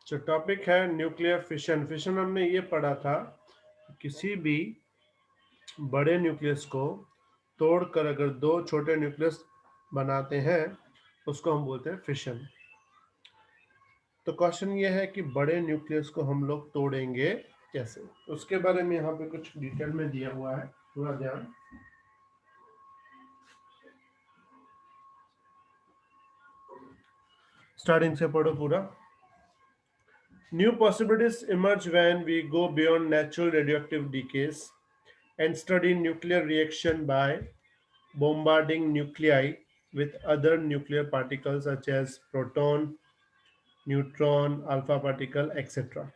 जो टॉपिक है nuclear fission. Fission हमने ये पढ़ा था, किसी भी बड़े न्यूक्लियस को तोड़कर अगर दो छोटे न्यूक्लियस बनाते हैं उसको हम बोलते हैं फिशन। तो क्वेश्चन ये है कि बड़े न्यूक्लियस को हम लोग तोड़ेंगे कैसे, उसके बारे में यहाँ पे कुछ डिटेल में दिया हुआ है, पूरा ध्यान। स्टार्टिंग से पढ़ो पूरा। New possibilities emerge when we go beyond natural radioactive decays and study nuclear reaction by bombarding nuclei with other nuclear particles such as proton, neutron, alpha particle, etc.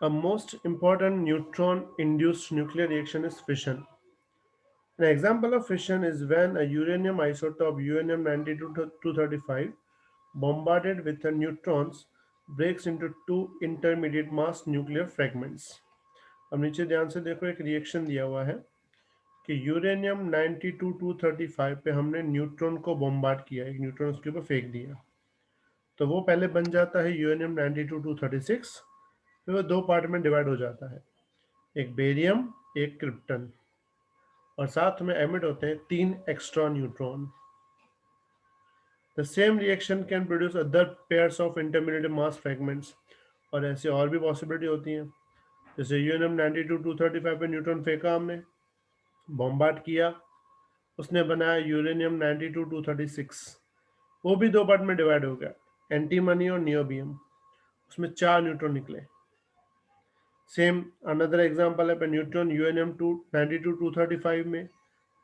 A most important neutron-induced nuclear reaction is fission. An example of fission is when a uranium isotope uranium-92-235 bombarded with the neutrons breaks into two intermediate mass nuclear fragments. अब नीचे ध्यान से देखो, एक reaction दिया हुआ है कि यूरेनियम 92-235 पे हमने न्यूट्रॉन को बॉम्बार्ड किया, एक न्यूट्रॉन उसके ऊपर फेंक दिया, तो वो पहले बन जाता है यूरेनियम 92-236, फिर वो दो पार्ट में डिवाइड हो जाता है, एक बेरियम एक क्रिप्टन, और साथ में एमिट होते हैं तीन extra neutron. The same reaction can produce other pairs of intermediate mass fragments, और ऐसे और भी पॉसिबिलिटी होती हैं। जैसे यूरेनियम 92-235 पे न्यूट्रॉन फेंका हमने, बॉम्बार्ड किया, उसने बनाया यूरेनियम 92-236, वो भी दो पार्ट में डिवाइड हो गया, एंटीमनी और नियोबियम, उसमें चार न्यूट्रॉन निकले। सेम अनदर एग्जांपल है पे न्यूट्रॉन यूरेनियम 92-235 में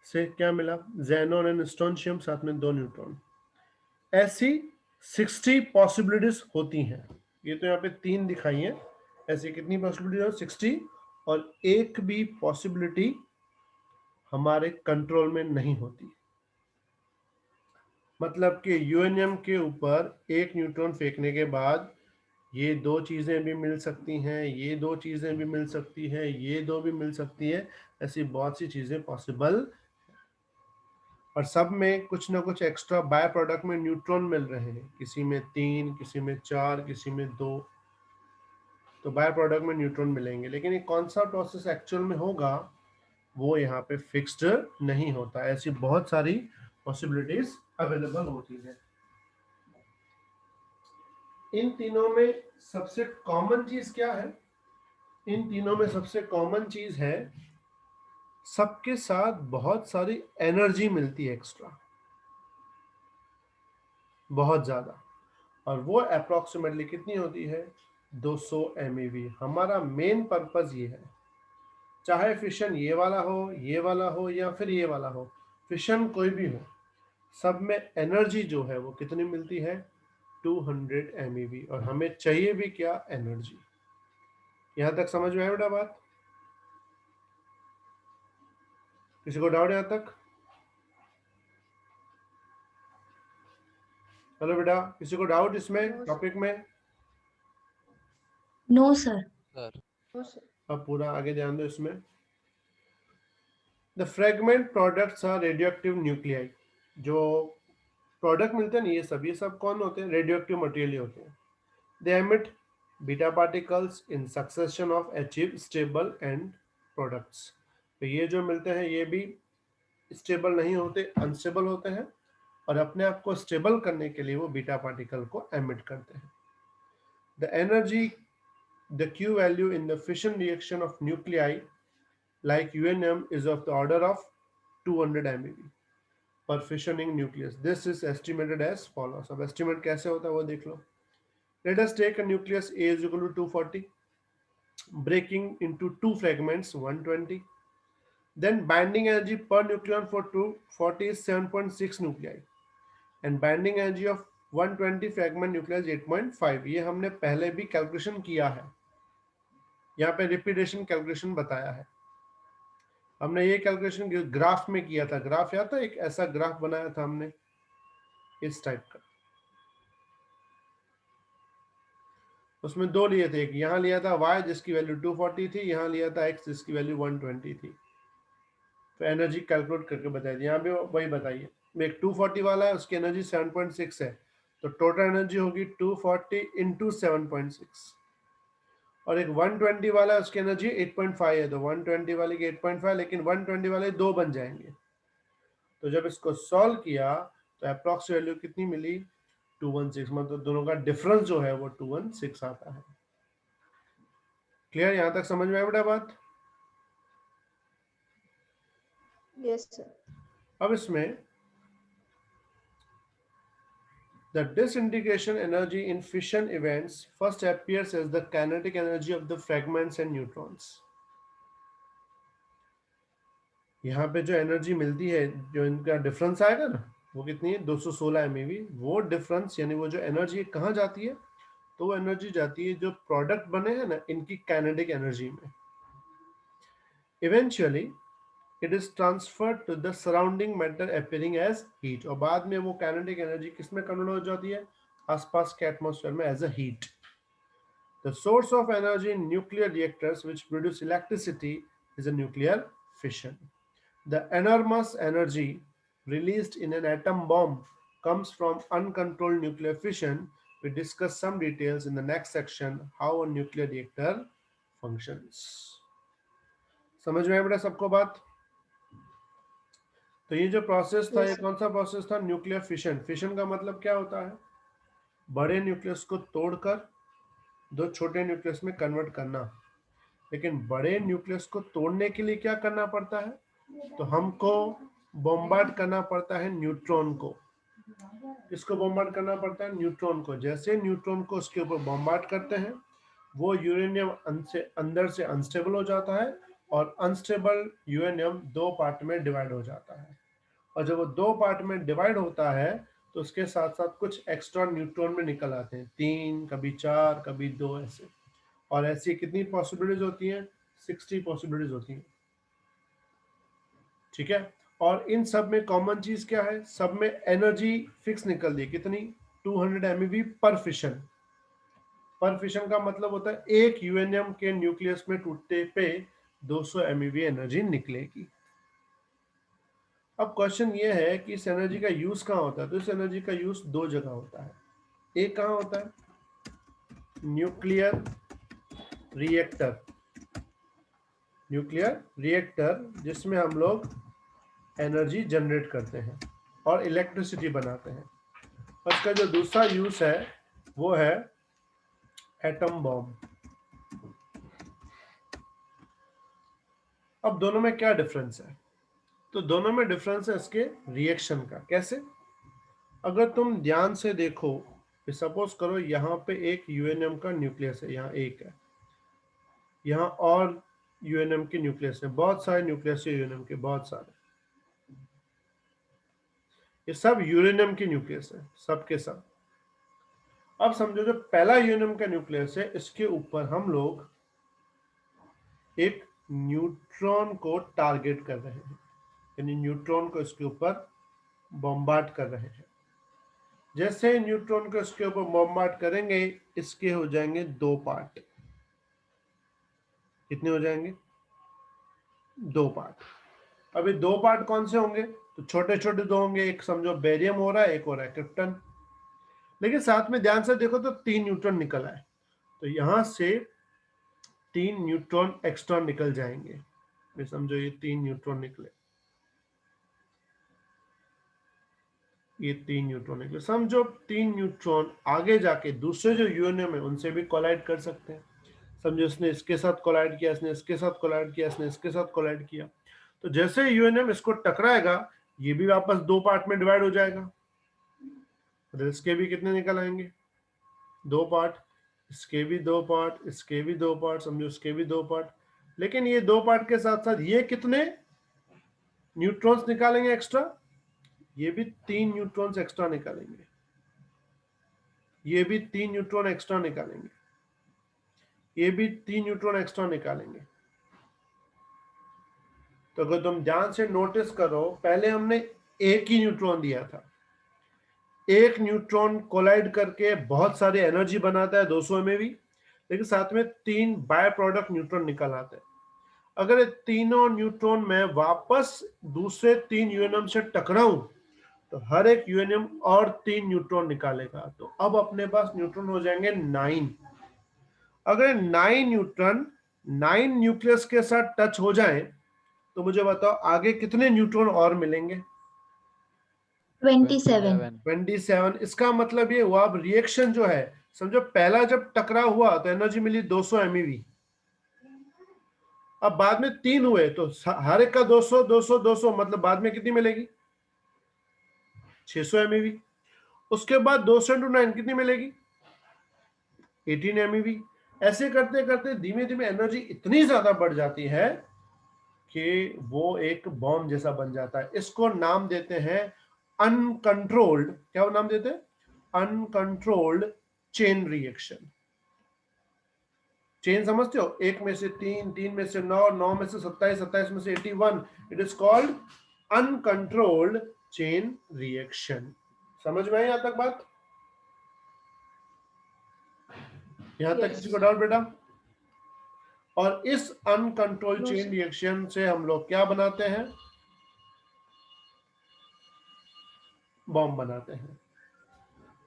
से क्या मिला, जेनॉन एंड स्ट्रोंशियम, साथ में दो न्यूट्रॉन। ऐसी 60 पॉसिबिलिटीज होती हैं। ये तो यहाँ पे तीन दिखाई है, ऐसी कितनी पॉसिबिलिटी है? 60। और एक भी पॉसिबिलिटी हमारे कंट्रोल में नहीं होती। मतलब कि यूरेनियम के ऊपर एक न्यूट्रॉन फेंकने के बाद ये दो चीज़ें भी मिल सकती हैं, ये दो चीज़ें भी मिल सकती हैं, ये दो भी मिल सकती है, ऐसी बहुत सी चीज़ें पॉसिबल, और सब में कुछ ना कुछ एक्स्ट्रा बाय प्रोडक्ट में न्यूट्रॉन मिल रहे हैं, किसी में तीन, किसी में चार, किसी में दो, तो बाय प्रोडक्ट में न्यूट्रॉन मिलेंगे। लेकिन ये कौन सा प्रोसेस एक्चुअल में होगा वो यहाँ पे फिक्स्ड नहीं होता, ऐसी बहुत सारी पॉसिबिलिटीज अवेलेबल होती है। इन तीनों में सबसे कॉमन चीज क्या है? इन तीनों में सबसे कॉमन चीज है, सबके साथ बहुत सारी एनर्जी मिलती है एक्स्ट्रा, बहुत ज्यादा, और वो अप्रोक्सीमेटली कितनी होती है? 200 MeV। हमारा मेन पर्पस ये है, चाहे फिशन ये वाला हो, ये वाला हो, या फिर ये वाला हो, फिशन कोई भी हो, सब में एनर्जी जो है वो कितनी मिलती है? 200 MeV। और हमें चाहिए भी क्या? एनर्जी। यहां तक समझ में आया बेटा बात? किसी को डाउट यहां तक? हेलो बेटा, किसी को डाउट इसमें टॉपिक में? No sir. सर। अब पूरा आगे ध्यान दो इसमें। The fragment products are radioactive nuclei. जो प्रोडक्ट मिलते हैं ना, ये सब कौन होते हैं? रेडियोएक्टिव मटेरियल होते हैं। दे emit beta particles in succession of achieve stable and products. तो ये जो मिलते हैं ये भी स्टेबल नहीं होते, अनस्टेबल होते हैं, और अपने आप को स्टेबल करने के लिए वो बीटा पार्टिकल को एमिट करते हैं। The energy, the Q value in the fission reaction of nuclei like uranium is of the order of 200 MeV per fissioning nucleus. This is estimated as follows. अब estimate कैसे होता है वो देख लो. Let us take a nucleus A is equal to 240, breaking into two fragments 120. Then binding energy per nucleon for 240 is 7.6 nuclei, and binding energy of 120 fragment nuclei is 8.5. ये हमने पहले भी कैलकुलेशन किया है, यहाँ पे रिपीटेशन कैलकुलेशन बताया है। हमने ये कैलकुलेशन ग्राफ में किया था, ग्राफ याद था, एक ऐसा ग्राफ बनाया था हमने इस टाइप का। उसमें दो लिए थे, एक यहाँ लिया था y जिसकी वैल्यू 240 थी, यहाँ लिया था x जिसकी वैल्यू 120 थी। तो एनर्जी कैलकुलेट करके बताई थी, यहाँ भी वही बताइए। एक 240 वाला है, उसकी एनर्जी 7.6 है, तो टोटल एनर्जी होगी 240 इंटू 7.6। और एक 120 वाला है, उसकी एनर्जी 8.5 है, तो 120 वाले की 8.5, लेकिन 120 वाले दो बन जाएंगे। तो जब इसको सॉल्व किया तो अप्रॉक्स वैल्यू कितनी मिली, 216, मतलब दोनों का डिफरेंस जो है वो 216 आता है। क्लियर, यहां तक समझ में आया बेटा बात? Yes sir. अब इसमें the disintegration energy in fission events first appears as the kinetic energy of the fragments and neutrons। यहाँ पे जो एनर्जी मिलती है, जो इनका डिफरेंस आएगा ना, वो कितनी है, 216 MeV। वो डिफरेंस यानी वो जो एनर्जी कहाँ जाती है, तो वो एनर्जी जाती है जो प्रोडक्ट बने हैं ना इनकी काइनेटिक एनर्जी में। Eventually it is transferred to the surrounding matter appearing as heat, और बाद में वो काइनेटिक एनर्जी किसमें कन्वर्ट हो जाती है, आसपास के एटमॉस्फेयर में as a heat. The source of energy in nuclear reactors which produce electricity is a nuclear fission. The enormous energy released in an atom bomb comes from uncontrolled nuclear fission. We discuss some details in the next section how a nuclear reactor functions. समझ में आया बेटा सबको बात? तो ये जो process था, ये यस सर। कौन सा प्रोसेस था, न्यूक्लियर फिशन। फिशन का मतलब क्या होता है, बड़े न्यूक्लियस को तोड़कर दो छोटे न्यूक्लियस में कन्वर्ट करना। लेकिन बड़े न्यूक्लियस को तोड़ने के लिए क्या करना पड़ता है, तो हमको बॉम्बार्ड करना पड़ता है न्यूट्रॉन को। किसको बॉम्बार्ड करना पड़ता है, न्यूट्रॉन को। जैसे न्यूट्रॉन को उसके ऊपर बॉम्बार्ड करते हैं, वो यूरेनियम अंदर से अनस्टेबल हो जाता है, और अनस्टेबल यूरेनियम दो पार्ट में डिवाइड हो जाता है। और जब वो दो पार्ट में डिवाइड होता है तो उसके साथ साथ कुछ एक्स्ट्रा न्यूट्रॉन में निकल आते हैं, 3, कभी 4, कभी 2 ऐसे। और ऐसी कितनी पॉसिबिलिटीज होती हैं, 60 पॉसिबिलिटीज होती हैं। ठीक है, और इन सब में कॉमन चीज क्या है, सब में एनर्जी फिक्स निकल दी, कितनी, 200 MeV पर फिशन। पर फिशन का मतलब होता है एक यूरेनियम के न्यूक्लियस में टूटते पे 200 MeV एनर्जी निकलेगी। अब क्वेश्चन ये है कि इस एनर्जी का यूज कहाँ होता है, तो इस एनर्जी का यूज दो जगह होता है। एक कहाँ होता है, न्यूक्लियर रिएक्टर। न्यूक्लियर रिएक्टर जिसमें हम लोग एनर्जी जनरेट करते हैं और इलेक्ट्रिसिटी बनाते हैं। उसका जो दूसरा यूज है वो है एटम बॉम्ब। अब दोनों में क्या डिफरेंस है, तो दोनों में डिफरेंस है इसके रिएक्शन का। कैसे, अगर तुम ध्यान से देखो, सपोज करो यहाँ पे एक यूरेनियम का न्यूक्लियस है, यहाँ एक है, यहाँ और यूरेनियम के न्यूक्लियस है, बहुत सारे न्यूक्लियस है यूरेनियम के, बहुत सारे। ये सब यूरेनियम के न्यूक्लियस है, सब के सब। अब समझो जो पहला यूरेनियम का न्यूक्लियस है, इसके ऊपर हम लोग एक न्यूट्रॉन को टारगेट कर रहे हैं, यानी न्यूट्रॉन को इसके ऊपर बॉम्बार्ड कर रहे हैं। जैसे न्यूट्रॉन को इसके ऊपर बॉम्बार्ड करेंगे, इसके हो जाएंगे दो पार्ट। कितने हो जाएंगे, दो पार्ट। अभी दो पार्ट कौन से होंगे, तो छोटे छोटे दो होंगे, एक समझो बेरियम हो रहा है, एक हो रहा है क्रिप्टन। लेकिन साथ में ध्यान से देखो तो 3 न्यूट्रॉन निकल आए, तो यहां से 3 न्यूट्रॉन एक्स्ट्रा निकल जाएंगे। समझो ये 3 न्यूट्रॉन निकले, ये 3 न्यूट्रॉन निकले। समझो 3 न्यूट्रॉन आगे जाके दूसरे जो यूरेनियम है उनसे भी कोलाइड कर सकते हैं। समझो इसने इसके साथ कोलाइड किया, इसने इसके साथ कोलाइड किया, इसने इसके साथ कोलाइड किया, तो जैसे यूरेनियम इसको टकराएगा, ये भी वापस दो पार्ट में डिवाइड हो जाएगा। तो इसके भी कितने निकल आएंगे, दो पार्ट, इसके भी दो पार्ट, इसके भी दो पार्ट, समझो इसके भी दो पार्ट। लेकिन ये दो पार्ट के साथ साथ ये कितने न्यूट्रॉन्स निकालेंगे एक्स्ट्रा, ये भी 3 न्यूट्रॉन्स एक्स्ट्रा निकालेंगे, ये भी 3 न्यूट्रॉन एक्स्ट्रा निकालेंगे। ये भी 3 न्यूट्रॉन एक्स्ट्रा निकालेंगे। तो अगर तुम ध्यान से नोटिस करो, पहले हमने एक ही न्यूट्रॉन दिया था, एक न्यूट्रॉन कोलाइड करके बहुत सारी एनर्जी बनाता है 200 MeV, लेकिन साथ में 3 बाय प्रोडक्ट न्यूट्रॉन निकल आते हैं। अगर ये तीनों न्यूट्रॉन में वापस दूसरे 3 यूरेनियम से टकराऊं तो हर एक यूरेनियम और 3 न्यूट्रॉन निकालेगा, तो अब अपने पास न्यूट्रॉन हो जाएंगे 9। अगर 9 न्यूट्रॉन 9 न्यूक्लियस के साथ टच हो जाए तो मुझे बताओ आगे कितने न्यूट्रॉन और मिलेंगे? 27। 27। इसका मतलब ये हुआ, अब रिएक्शन जो है, समझो पहला जब टकराव हुआ तो एनर्जी मिली 200 MeV, अब बाद में 3 हुए तो हर एक का 200 200 200, मतलब बाद में कितनी मिलेगी? 600 MeV। उसके बाद 200 इंटू 9 कितनी मिलेगी? 18 MeV। ऐसे करते करते धीमे धीमे एनर्जी इतनी ज्यादा बढ़ जाती है कि वो एक बॉम्ब जैसा बन जाता है। इसको नाम देते हैं अनकंट्रोल्ड, क्या नाम देते हैं? Uncontrolled chain reaction. चेन समझते हो? एक में से 3, 3 में से 9, 9 में से 27, 27 में से 81। It is called uncontrolled chain reaction. समझ में आई यहां तक बात? यहां तक किसी को डाउट बेटा? और इस uncontrolled No, chain sir. Reaction से हम लोग क्या बनाते हैं? बॉम्ब बनाते हैं,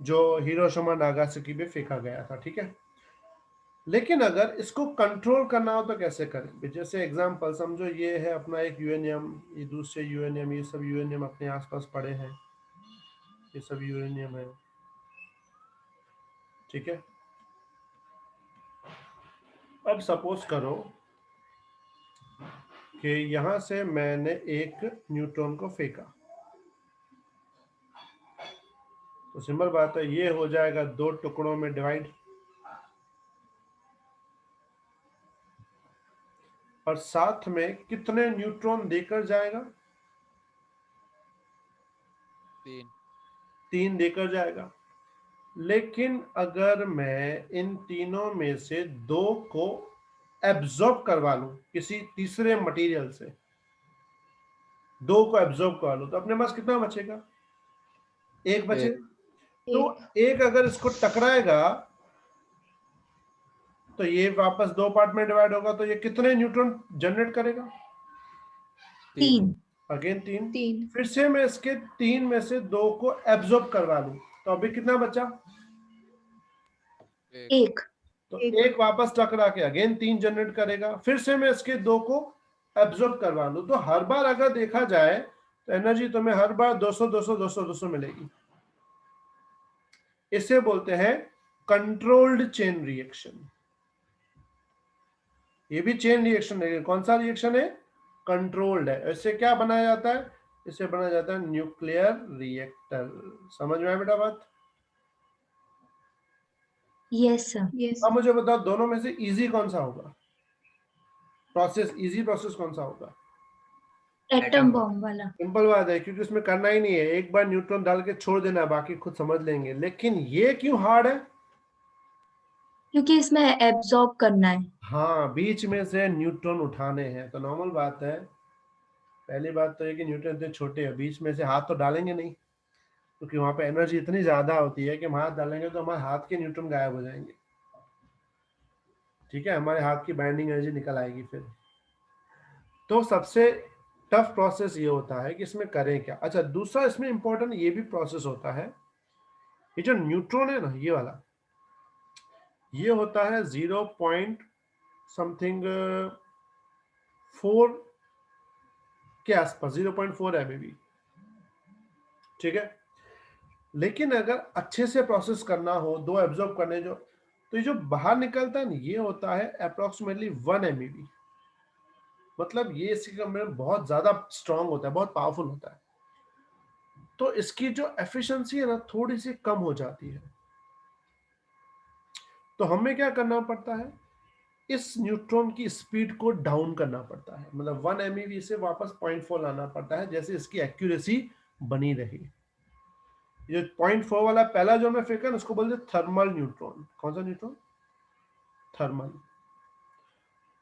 जो हिरोशिमा नागासाकी में फेंका गया था। ठीक है, लेकिन अगर इसको कंट्रोल करना हो तो कैसे करें? जैसे एग्जांपल समझो, ये है अपना एक यूरेनियम, ये दूसरे यूरेनियम, ये सब यूरेनियम अपने आसपास पड़े हैं, ये सब यूरेनियम है। ठीक है, अब सपोज करो कि यहां से मैंने एक न्यूट्रॉन को फेंका, तो सिंपल बात है ये हो जाएगा 2 टुकड़ों में डिवाइड, और साथ में कितने न्यूट्रॉन देकर जाएगा? 3। 3 देकर जाएगा। लेकिन अगर मैं इन तीनों में से 2 को एब्जॉर्ब करवा लूं किसी तीसरे मटेरियल से, 2 को एब्जॉर्ब करवा लूं, तो अपने पास कितना बचेगा? 1 बचे। तो एक अगर इसको टकराएगा तो ये वापस 2 पार्ट में डिवाइड होगा, तो ये कितने न्यूट्रॉन जनरेट करेगा? 3। अगेन 3। 3। फिर से मैं इसके 3 में से 2 को एब्जॉर्ब करवा लूं, तो अभी कितना बचा? 1। तो एक वापस टकरा के अगेन 3 जनरेट करेगा। फिर से मैं इसके 2 को एब्जॉर्ब करवा लूं, तो हर बार अगर देखा जाए तो एनर्जी तुम्हें हर बार 200 200 200 200 मिलेगी। इसे बोलते हैं कंट्रोल्ड चेन रिएक्शन। ये भी चेन रिएक्शन है, कौन सा रिएक्शन है? कंट्रोल्ड है। इससे क्या बनाया जाता है? इसे बनाया जाता है न्यूक्लियर रिएक्टर। समझ में आया बेटा बात? Yes sir. अब मुझे बताओ दोनों में से इजी कौन सा होगा? प्रोसेस, इजी प्रोसेस कौन सा होगा? एटम बॉम्ब वाला। सिंपल बात है, क्योंकि उसमें करना ही नहीं है, एक बार न्यूट्रॉन डाल के छोड़ देना है, बाकी खुद समझ लेंगे। लेकिन ये क्यों हार्ड है? क्योंकि इसमें एब्जॉर्ब करना है। हाँ, बीच में से न्यूट्रॉन उठाने हैं। तो नॉर्मल बात है, पहली बात तो ये कि न्यूट्रॉन इतने छोटे हैं, बीच में से हाथ तो डालेंगे नहीं, क्योंकि वहां पे एनर्जी इतनी ज्यादा होती है कि हम हाथ डालेंगे तो हमारे हाथ के न्यूट्रॉन गायब हो जाएंगे। ठीक है, हमारे हाथ की बाइंडिंग एनर्जी निकल आएगी फिर। तो सबसे टफ प्रोसेस ये होता है कि इसमें करें क्या। अच्छा, दूसरा इसमें इंपॉर्टेंट ये भी प्रोसेस होता है, ये जो न्यूट्रॉन है ना, ये वाला, ये होता है 0 पॉइंट समथिंग 4 के आसपास, 0.4 MeV। ठीक है, लेकिन अगर अच्छे से प्रोसेस करना हो, 2 एब्जॉर्ब करने जो, तो ये जो बाहर निकलता है ना, ये होता है अप्रोक्सीमेटली 1 MeV। मतलब ये इसके कंपेयर बहुत ज्यादा स्ट्रांग होता है, बहुत पावरफुल होता है। तो इसकी जो एफिशिएंसी है ना, थोड़ी सी कम हो जाती है। तो हमें क्या करना पड़ता है? इस न्यूट्रॉन की स्पीड को डाउन करना पड़ता है, मतलब 1 MeV से वापस 0.4 लाना पड़ता है, जैसे इसकी एक्यूरेसी बनी रही। ये 0.4 वाला पहला जो मैं फेंका ना, उसको बोलते थर्मल न्यूट्रॉन। कौन सा न्यूट्रॉन? थर्मल।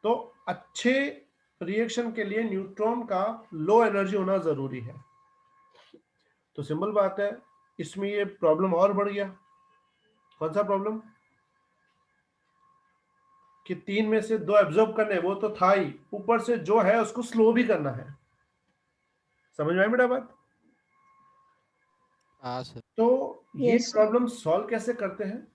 तो अच्छे रिएक्शन के लिए न्यूट्रॉन का लो एनर्जी होना जरूरी है। तो सिंपल बात है, इसमें ये प्रॉब्लम और बढ़ गया। कौन सा प्रॉब्लम? कि 3 में से 2 एब्जॉर्ब करने, वो तो था ही, ऊपर से जो है उसको स्लो भी करना है। समझ में आई बेटा बात? हाँ सर। तो ये Yes, sir. प्रॉब्लम सॉल्व कैसे करते हैं?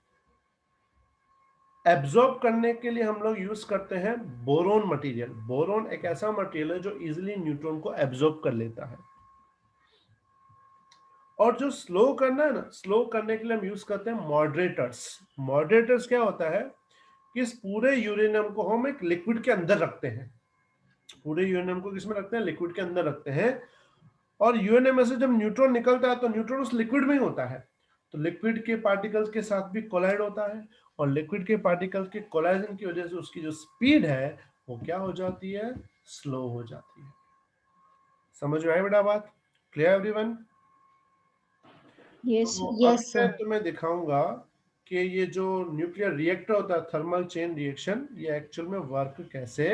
एब्जॉर्ब करने के लिए हम लोग यूज करते हैं बोरोन मटेरियल। बोरोन एक ऐसा मटेरियल है जो इजीली न्यूट्रॉन को एब्जॉर्ब कर लेता है। और जो स्लो करना है ना, स्लो करने के लिए हम यूज करते हैं मॉडरेटर्स। मॉडरेटर्स क्या होता है कि इस पूरे यूरेनियम को हम एक लिक्विड के अंदर रखते हैं। पूरे यूरेनियम को किसमें रखते हैं? लिक्विड के अंदर रखते हैं। और यूरेनियम में से जब न्यूट्रॉन निकलता है तो न्यूट्रॉन उस लिक्विड में ही होता है, तो लिक्विड के पार्टिकल्स के साथ भी कोलाइड होता है, और लिक्विड के पार्टिकल्स के कोलाइजन की वजह से उसकी जो स्पीड है वो क्या हो जाती है? स्लो हो जाती है। समझ में आई बेटा बात? Clear everyone? Yes, तो अब yes, मैं sir. तुम्हें दिखाऊंगा कि ये जो न्यूक्लियर रिएक्टर होता है, थर्मल चेन रिएक्शन, ये एक्चुअल में वर्क कैसे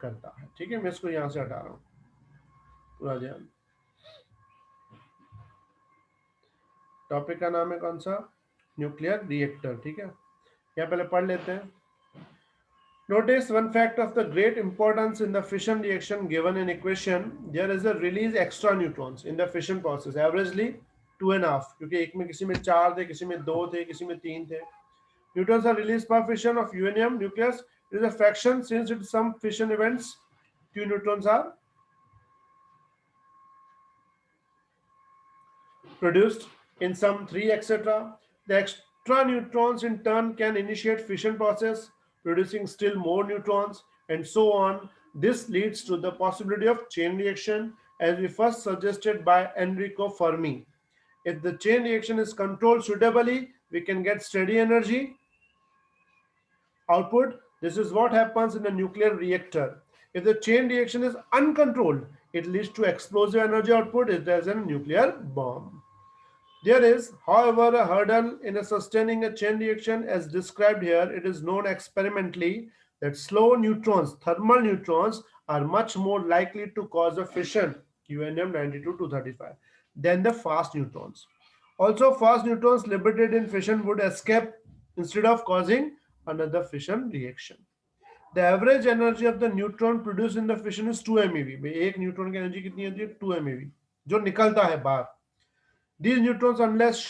करता है। ठीक है, मैं इसको यहां से हटा रहा हूं, पूरा ध्यान। टॉपिक का नाम है कौन सा? Nuclear reactor. ठीक है, यहाँ पहले पढ़ लेते हैं। Notice one fact of the great importance in the fission reaction given in equation. There is a release extra neutrons in the fission process, averagely 2.5, क्योंकि एक में किसी में 4 थे, किसी में 2 थे, किसी में 3 थे। Neutrons are released per fission of uranium nucleus. It is a fraction since in some fission events 2 neutrons are produced, in some 3, etc. The extra neutrons in turn can initiate fission process, producing still more neutrons, and so on. This leads to the possibility of chain reaction, as we first suggested by Enrico Fermi. If the chain reaction is controlled suitably, we can get steady energy output. This is what happens in a nuclear reactor. If the chain reaction is uncontrolled, it leads to explosive energy output as in a nuclear bomb. There is, however, a hurdle in sustaining a chain reaction as described here. It is known experimentally that slow neutrons, thermal neutrons, are much more likely to cause a fission, uranium-92-235, than the fast neutrons. Also, fast neutrons liberated in fission would escape instead of causing another fission reaction. The average energy of the neutron produced in the fission is 2 MeV. एक neutron की energy कितनी होती है? 2 MeV, जो निकलता है बाहर। These neutrons, unless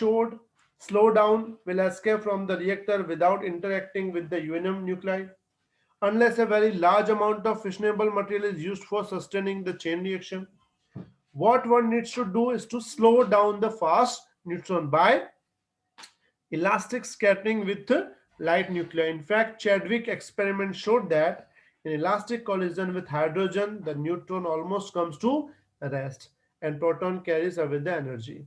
slow down, will escape from the reactor without interacting with the uranium nuclei. Unless a very large amount of fissionable material is used for sustaining the chain reaction. What one needs to do is to slow down the fast neutron by elastic scattering with light nuclei. In fact, Chadwick experiment showed that in elastic collision with hydrogen, the neutron almost comes to rest and proton carries away the energy.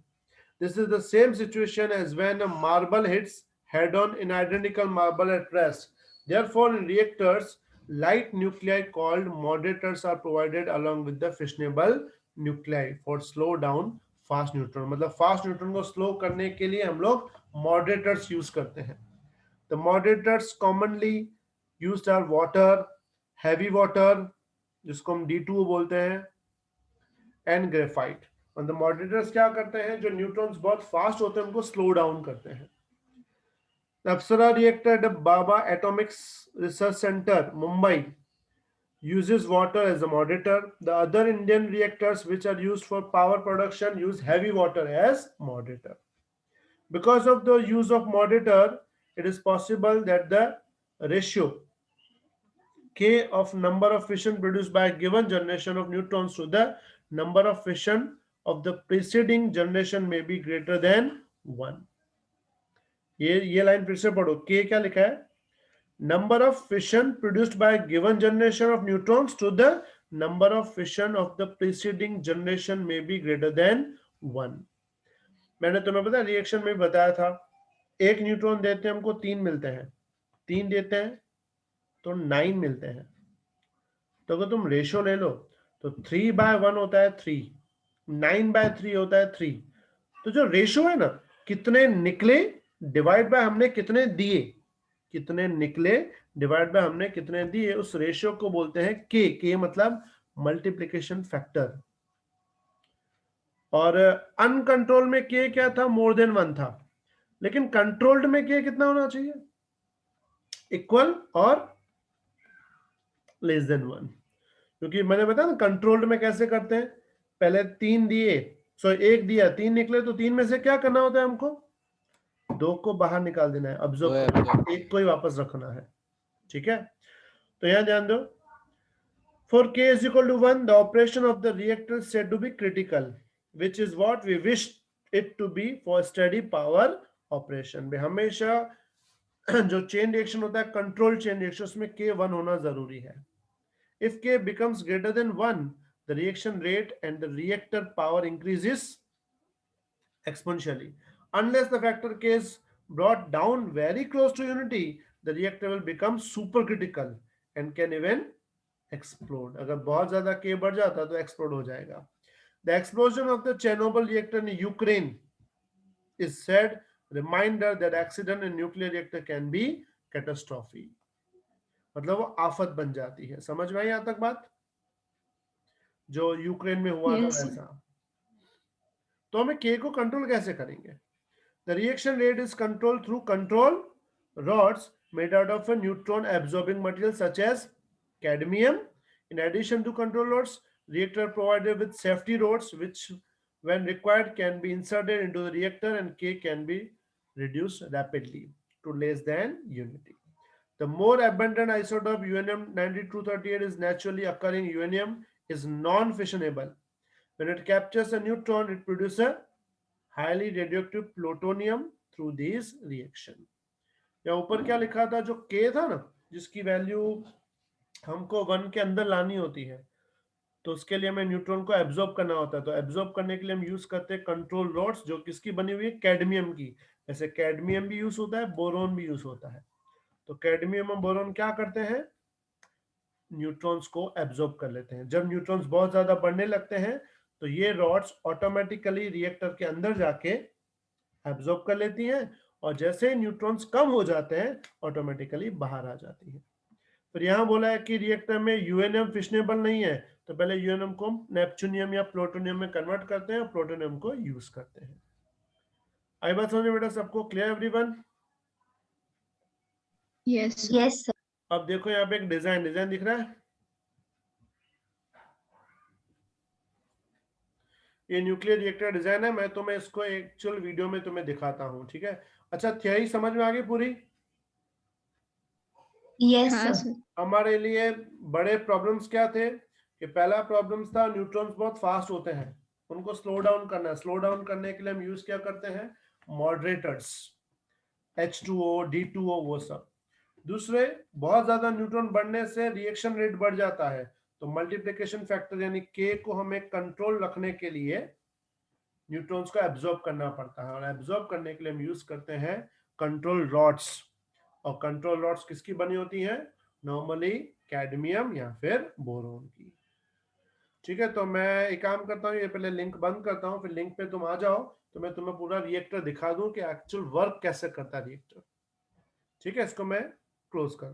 This is the same situation as when a marble hits head-on in identical marble at rest. Therefore, in reactors, light nuclei called moderators are provided along with the fissionable nuclei for slow down fast neutron. मतलब fast neutron को slow करने के लिए हम लोग moderators use करते हैं. The moderators commonly used are water, heavy water, जिसको हम D2 बोलते हैं, and graphite. और the moderators क्या करते हैं? जो न्यूट्रॉन्स बहुत फास्ट होते हैं उनको स्लो डाउन करते हैं. Apsara reactor at Baba Atomics Research Center, Mumbai, uses water as a moderator. The other Indian reactors which are used for power production use heavy water as moderator. Because of the use of moderator, it is possible that the ratio K of number of fission produced by a given generation of neutrons to the number of fission of the preceding generation may be greater than 1. ये line फिर से पढ़ो. K क्या लिखा है? Number of fission produced by a given generation of neutrons to the number of fission of the preceding generation may be greater than 1. मैंने तुम्हें पता रिएक्शन में बताया था, एक न्यूट्रॉन देते हैं हमको 3 मिलते हैं, 3 देते हैं तो 9 मिलते हैं. तो अगर तुम रेशियो ले लो तो 3/1 होता है 3, 9/3 होता है 3. तो जो रेशियो है ना, कितने निकले डिवाइड बाय हमने कितने दिए, कितने निकले डिवाइड बाय हमने कितने दिए, उस रेशियो को बोलते हैं के। के मतलब मल्टीप्लिकेशन फैक्टर। और अनकंट्रोल में के क्या था, मोर देन 1 था, लेकिन कंट्रोल्ड में के कितना होना चाहिए, इक्वल और लेस देन 1। क्योंकि मैंने बताया ना कंट्रोल्ड में कैसे करते हैं, पहले 3 दिए, सो 1 दिया, 3 निकले, तो 3 में से क्या करना होता है हमको, 2 को बाहर निकाल देना है, ऑब्जर्व करना है, 1 को ही वापस रखना है। ठीक है, तो यहां ध्यान दो, for k is equal to 1, the operation of the reactor is said to be critical, which is what we wish it to be for steady power operation। में हमेशा जो चेन रिएक्शन होता है, कंट्रोल चेन रिएक्शन, उसमें k 1 होना जरूरी है। If k becomes greater than 1, the reaction rate and the reactor power increases exponentially. Unless the factor k is brought down very close to unity, the reactor will become supercritical and can even explode। अगर बहुत ज्यादा k बढ़ जाता तो explode हो जाएगा। The explosion of the Chernobyl reactor in Ukraine is said reminder that accident in nuclear reactor can be catastrophe। मतलब वो आफत बन जाती है। समझ में आई यहां तक बात, जो यूक्रेन में हुआ था Yes, वैसा। तो हमें के को कंट्रोल कैसे करेंगे, the reaction rate is control through control rods made out of a neutron absorbing material such as cadmium। In addition to control rods, reactor provided with safety rods which when required can be inserted into the reactor and K can be reduced rapidly to less than unity। The more abundant isotope uranium 9238 is naturally occurring uranium is non-fissionable। When it captures a neutron, it produces a highly radioactive plutonium through these reaction। या ऊपर क्या लिखा था, जो के था ना, जिसकी वैल्यू हमको 1 के अंदर लानी होती है, तो उसके लिए हमें न्यूट्रॉन को एब्जॉर्ब करना होता है। तो एब्जॉर्ब करने के लिए हम यूज करते हैं कंट्रोल रॉड्स, जो किसकी बनी हुई है, कैडमियम की। ऐसे कैडमियम भी यूज होता है, बोरोन भी यूज होता है। तो कैडमियम और बोरोन क्या करते हैं, न्यूट्रॉन्स को एब्जॉर्ब कर लेते हैं। जब न्यूट्रॉन्स बहुत ज्यादा बढ़ने लगते हैं, तो ये रॉड्स ऑटोमेटिकली रिएक्टर के अंदर जाके एब्जॉर्ब कर लेती हैं, और जैसे ही न्यूट्रॉन्स कम हो जाते हैं, ऑटोमेटिकली बाहर आ जाती है। फिर यहां बोला है कि रिएक्टर में यूरेनियम फिशनेबल नहीं है, तो पहले यूरेनियम को नेपच्यूनियम या प्लूटोनियम में कन्वर्ट करते हैं और प्लूटोनियम को यूज करते हैं। आई बात समझ में बेटा सबको, clear everyone? yes, yes, sir. अब देखो यहाँ पे एक डिजाइन डिजाइन दिख रहा है, ये न्यूक्लियर रिएक्टर डिजाइन है। मैं तुम्हें इसको एक्चुअल वीडियो में तुम्हें दिखाता हूँ, ठीक है? अच्छा, थियरी समझ में आ गई पूरी? Yes, sir. हमारे लिए बड़े प्रॉब्लम्स क्या थे, कि पहला प्रॉब्लम्स था न्यूट्रॉन्स बहुत फास्ट होते हैं, उनको स्लो डाउन करना है। स्लो डाउन करने के लिए हम यूज क्या करते हैं, मॉडरेटर्स, H2O, D2O, वो सब। दूसरे, बहुत ज्यादा न्यूट्रॉन बढ़ने से रिएक्शन रेट बढ़ जाता है, तो मल्टीप्लिकेशन फैक्टर यानी के को हमें कंट्रोल रखने के लिए न्यूट्रॉन्स को एब्जॉर्ब करना पड़ता है, और एब्जॉर्ब करने के लिए हम यूज करते हैं कंट्रोल रॉड्स। और कंट्रोल रॉड्स किसकी बनी होती हैं, नॉर्मली कैडमियम या फिर बोरोन की। ठीक है, तो मैं एक काम करता हूँ, ये पहले लिंक बंद करता हूँ, फिर लिंक पे तुम आ जाओ, तो मैं तुम्हें पूरा रिएक्टर दिखा दूं कि एक्चुअल वर्क कैसे करता है रिएक्टर। ठीक है, इसको मैं क्लोज कर